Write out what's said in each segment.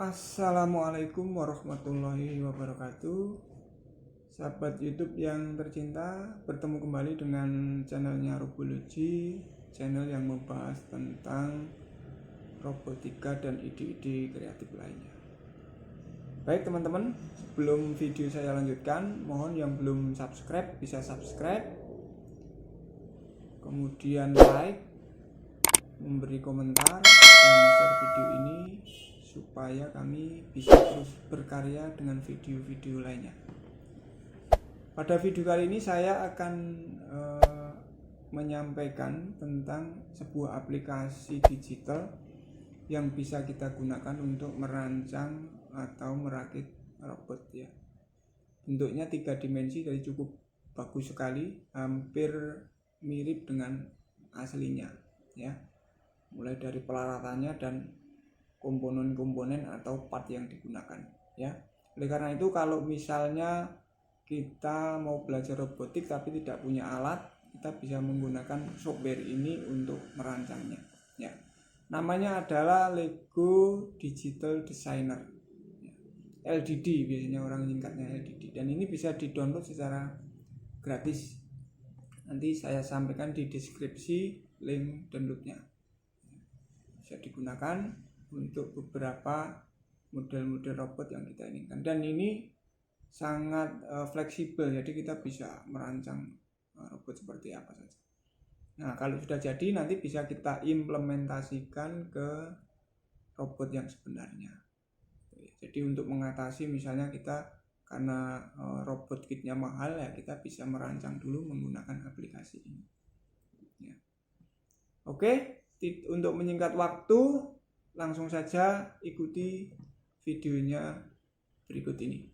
Assalamualaikum warahmatullahi wabarakatuh. Sahabat YouTube yang tercinta, bertemu kembali dengan channelnya Robology, channel yang membahas tentang robotika dan ide-ide kreatif lainnya. Baik teman-teman, sebelum video saya lanjutkan, mohon yang belum subscribe bisa subscribe, kemudian like, memberi komentar, dan share video ini supaya kami bisa terus berkarya dengan video-video lainnya. Pada video kali ini saya akan menyampaikan tentang sebuah aplikasi digital yang bisa kita gunakan untuk merancang atau merakit robot ya. Bentuknya 3 dimensi, jadi cukup bagus sekali, hampir mirip dengan aslinya ya. Mulai dari pelaratannya dan komponen-komponen atau part yang digunakan ya. Oleh karena itu, kalau misalnya kita mau belajar robotik tapi tidak punya alat, kita bisa menggunakan software ini untuk merancangnya ya. Namanya adalah Lego Digital Designer ya. LDD biasanya orang singkatnya LDD, dan ini bisa di-download secara gratis. Nanti saya sampaikan di deskripsi link downloadnya. Bisa digunakan untuk beberapa model-model robot yang kita inginkan, dan ini sangat fleksibel, jadi kita bisa merancang robot seperti apa saja. Nah, kalau sudah jadi nanti bisa kita implementasikan ke robot yang sebenarnya. Jadi untuk mengatasi misalnya kita karena robot kitnya mahal ya, kita bisa merancang dulu menggunakan aplikasi ini ya. Oke, untuk menyingkat waktu, langsung saja ikuti videonya berikut ini.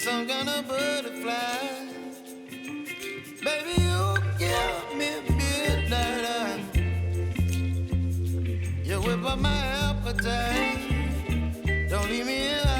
Some kind of butterfly, baby, you give me midnight. You whip up my appetite. Don't leave me here